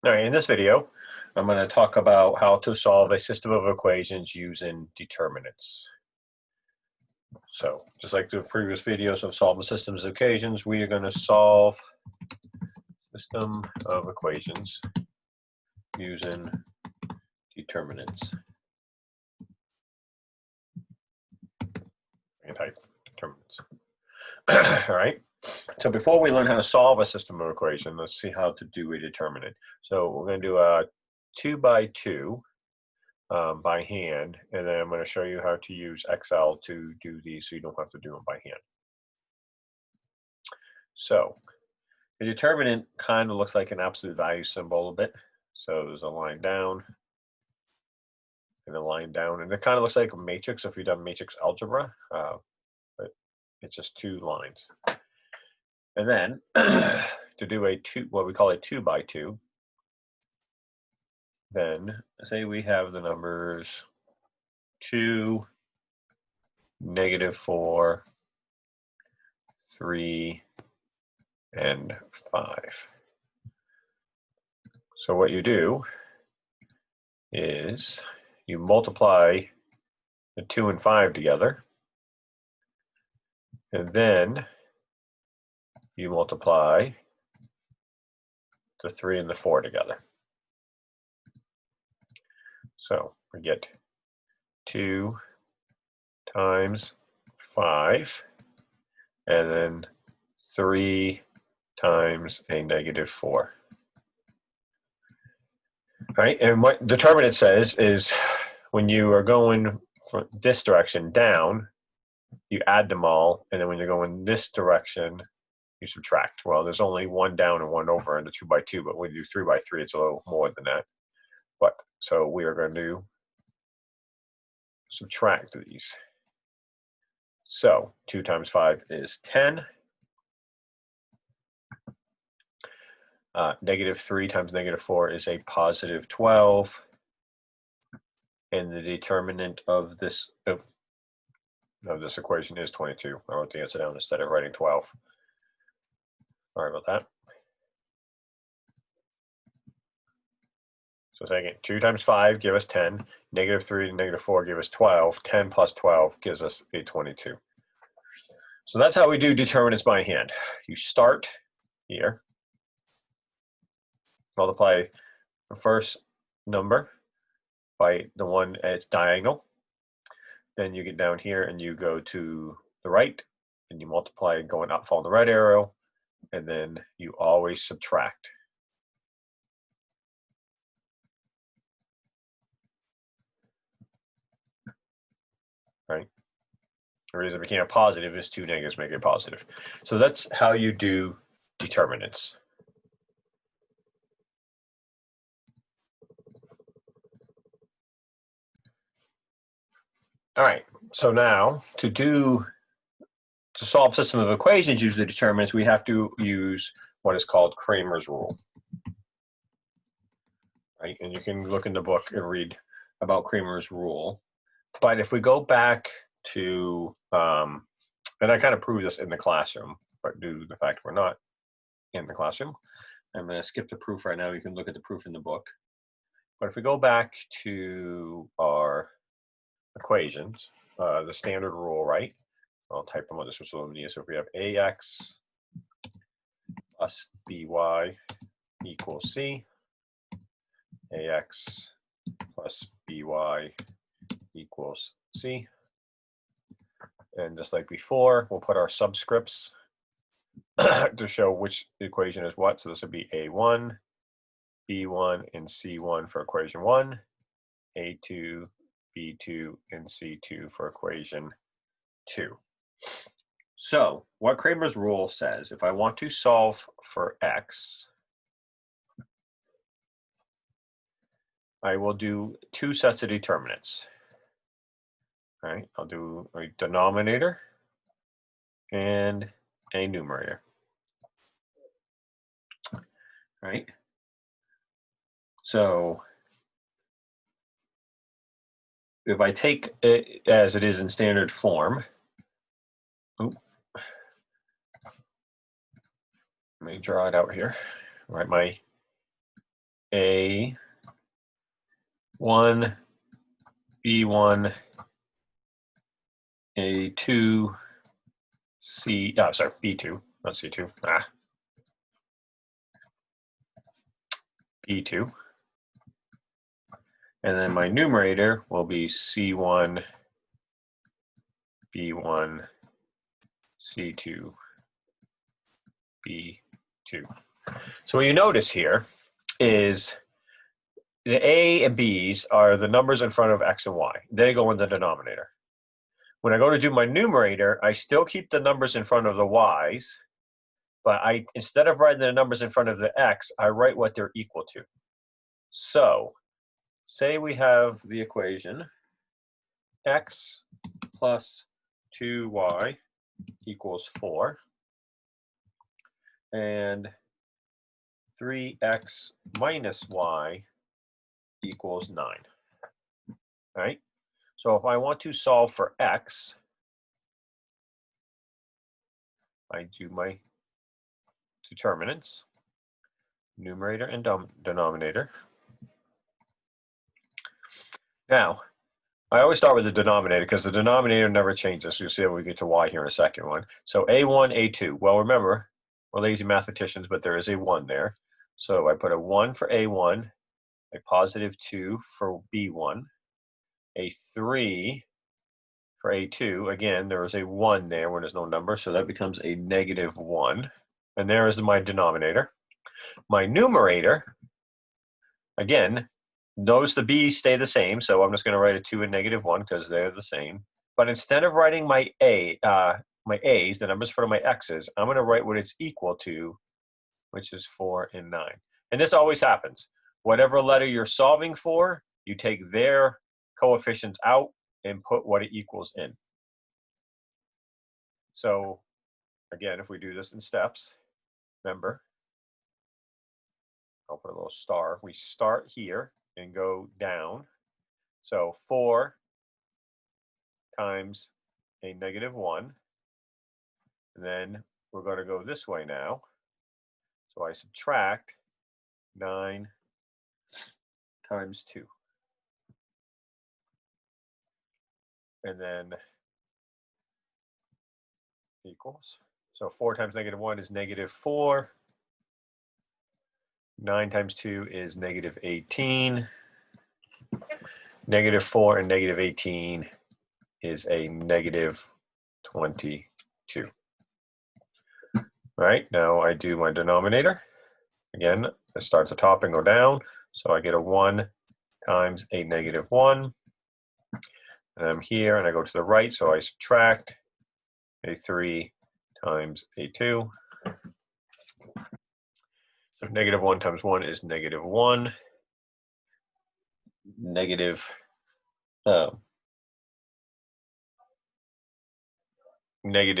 All right, in this video, I'm going to talk about how to solve a system of equations using determinants. So, just like the previous videos of solving systems of equations, we are going to solve system of equations using determinants. Type determinants. All right. So before we learn how to solve a system of equation, let's see how to do a determinant. So we're going to do a 2 by 2 by hand, and then I'm going to show you how to use Excel to do these so you don't have to do them by hand. So the determinant kind of looks like an absolute value symbol a bit. So there's a line down and a line down, and it kind of looks like a matrix if you've done matrix algebra, but it's just two lines. And then to do what we call a 2 by 2, then say we have the numbers 2, -4, 3, and 5. So what you do is you multiply the 2 and 5 together, and then you multiply the 3 and the 4 together. So we get 2 times 5, and then 3 times a -4. Right? And what determinant says is when you are going from this direction down, you add them all, and then when you're going this direction, you subtract. Well, there's only one down and one over in the 2 by 2, but when you do 3 by 3, it's a little more than that. But so we are going to subtract these. So 2 times 5 is 10. -3 times -4 is a +12. And the determinant of this equation is 22. I wrote the answer down instead of writing 12. Sorry about that. So say again, 2 times 5 give us 10. -3 and -4 give us 12. 10 plus 12 gives us a 22. So that's how we do determinants by hand. You start here, multiply the first number by the one at its diagonal. Then you get down here and you go to the right and you multiply going up, follow the right arrow, and then you always subtract. Right? The reason it became a positive is 2 negatives make it positive. So that's how you do determinants. All right, so now to solve system of equations using the determinants, we have to use what is called Cramers Rule. Right, and you can look in the book and read about Cramers Rule. But if we go back to, and I kind of proved this in the classroom, but due to the fact we're not in the classroom, I'm going to skip the proof right now. You can look at the proof in the book. But if we go back to our equations, the standard rule, right? I'll type them on this, which is a little easier. So if we have ax plus by equals c, ax plus by equals c. And just like before, we'll put our subscripts to show which equation is what. So this would be a1, b1, and c1 for equation 1, a2, b2, and c2 for equation 2. So what Cramers Rule says, if I want to solve for x, I will do 2 sets of determinants. All right, I'll do a denominator and a numerator. All right. So if I take it as it is in standard form, let me draw it out here. Write my A1, B1, A2, B2, not C2, B2. And then my numerator will be C1, B1, C2, B2. So what you notice here is the A and B's are the numbers in front of X and Y. They go in the denominator. When I go to do my numerator, I still keep the numbers in front of the Y's, but instead of writing the numbers in front of the X, I write what they're equal to. So say we have the equation X plus 2Y equals 4, and 3X minus Y equals 9. All right? So if I want to solve for X, I do my determinants, numerator and denominator. Now, I always start with the denominator because the denominator never changes. You'll see when we get to Y here in a second one. So A1, A2. Well, remember, we're lazy mathematicians, but there is a 1 there. So I put a 1 for A1, a positive 2 for B1, a 3 for A2. Again, there is a 1 there when there's no number, so that becomes a negative 1. And there is my denominator. My numerator, again, notice the B's stay the same, so I'm just going to write a 2 and negative 1 because they're the same. But instead of writing my my A's, the numbers for my X's, I'm going to write what it's equal to, which is 4 and 9. And this always happens. Whatever letter you're solving for, you take their coefficients out and put what it equals in. So again, if we do this in steps, remember, I'll put a little star. We start here and go down. So 4 times a negative 1. And then we're going to go this way now. So I subtract 9 times 2. And then equals. So 4 times negative 1 is negative 4. 9 times 2 is negative 18. Negative 4 and negative 18 is a negative 22. All right, now I do my denominator. Again, I start at the top and go down. So I get a 1 times a negative 1. And I'm here and I go to the right, so I subtract a 3 times a 2. So negative 1 times 1 is negative 1. Negative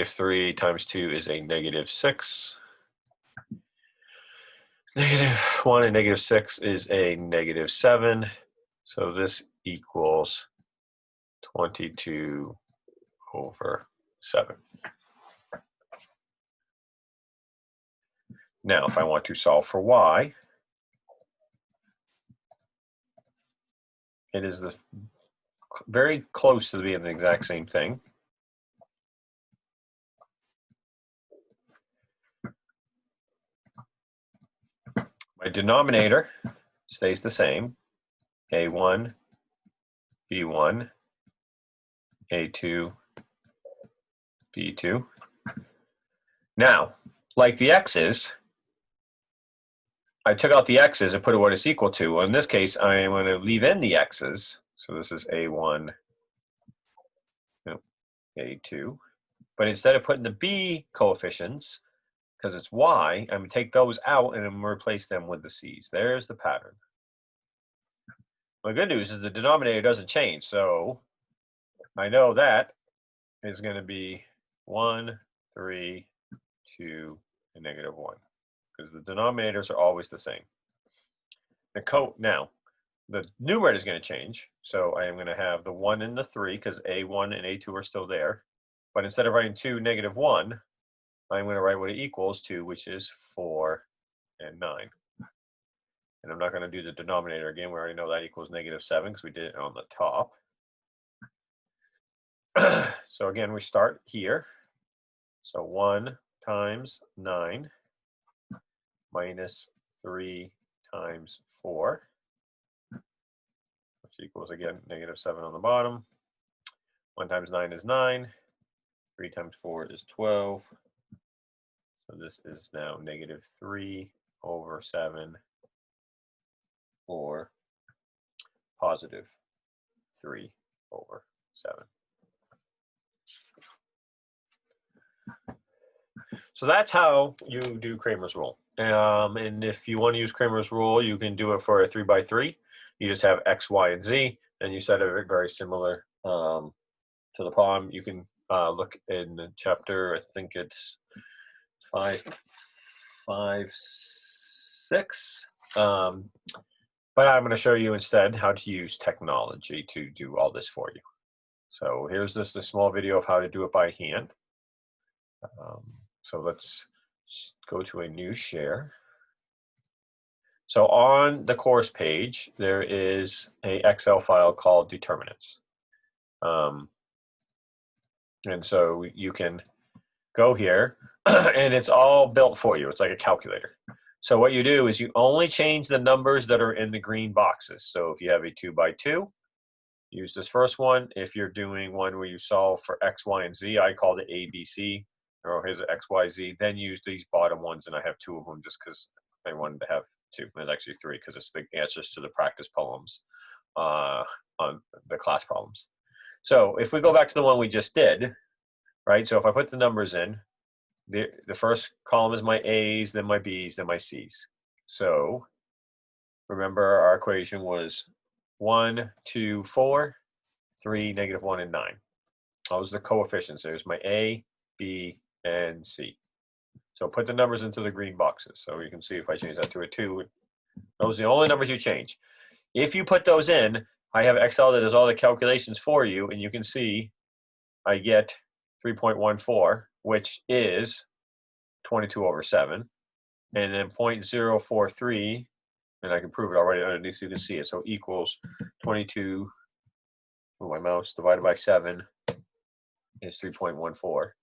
3 times 2 is a negative 6. Negative 1 and negative 6 is a negative 7. So this equals 22 over 7. Now, if I want to solve for Y, it is very close to being the exact same thing. My denominator stays the same, A1, B1, A2, B2. Now, like the X's, I took out the X's and put it what it's equal to. Well, in this case, I am going to leave in the X's. So this is A1, A2. But instead of putting the B coefficients, because it's Y, I'm going to take those out and I'm going to replace them with the C's. There's the pattern. The good news is the denominator doesn't change. So I know that is going to be 1, 3, 2, and negative 1. Because the denominators are always the same. Now, the numerator is going to change. So I am going to have the 1 and the 3 because A1 and A2 are still there. But instead of writing 2, negative 1, I'm going to write what it equals to, which is 4 and 9. And I'm not going to do the denominator again. We already know that equals -7 because we did it on the top. So again, we start here. So 1 times 9 minus 3 times 4, which equals, again, -7 on the bottom. 1 times 9 is 9. 3 times 4 is 12. So this is now -3/7 or +3/7. So that's how you do Cramers Rule. And if you want to use Cramers Rule, you can do it for a 3x3. You just have X, Y, and Z, and you set it very similar to the problem. You can look in the chapter, I think it's 5.6. But I'm going to show you instead how to use technology to do all this for you. So here's just a small video of how to do it by hand. So let's go to a new share. So on the course page, there is a Excel file called Determinants. And so you can go here and it's all built for you. It's like a calculator. So what you do is you only change the numbers that are in the green boxes. So if you have a 2x2, use this first one. If you're doing one where you solve for X, Y, and Z, I called it A, B, C. Or here's X, Y, Z. Then use these bottom ones, and I have 2 of them just because I wanted to have 2. There's actually 3 because it's the answers to the practice poems on the class problems. So if we go back to the one we just did, right? So if I put the numbers in, the first column is my A's, then my B's, then my C's. So remember our equation was 1, 2, 4, 3, -1, and 9. Those are the coefficients. There's my A, B, and C. So put the numbers into the green boxes. So you can see if I change that to a 2, those are the only numbers you change. If you put those in, I have Excel that does all the calculations for you, and you can see I get 3.14, which is 22/7, and then 0.043, and I can prove it already underneath so you can see it. So equals 22, my mouse, divided by 7 is 3.14.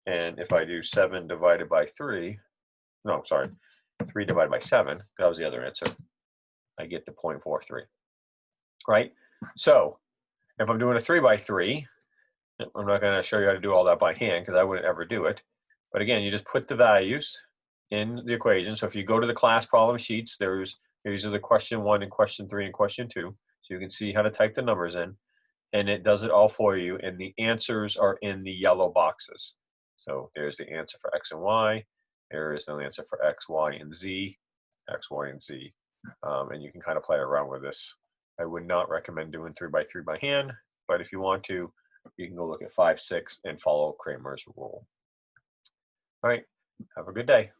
And if I do 7 divided by 3, no, sorry, 3 divided by 7, that was the other answer, I get the 0.43, right? So if I'm doing a 3x3, I'm not going to show you how to do all that by hand because I wouldn't ever do it. But again, you just put the values in the equation. So if you go to the class problem sheets, these are the question 1 and question 3 and question 2. So you can see how to type the numbers in, and it does it all for you. And the answers are in the yellow boxes. So there's the answer for X and Y. There is the answer for X, Y, and Z, X, Y, and Z. And you can kind of play around with this. I would not recommend doing 3x3 by hand, but if you want to, you can go look at 5, 6 and follow Cramers Rule. All right, have a good day.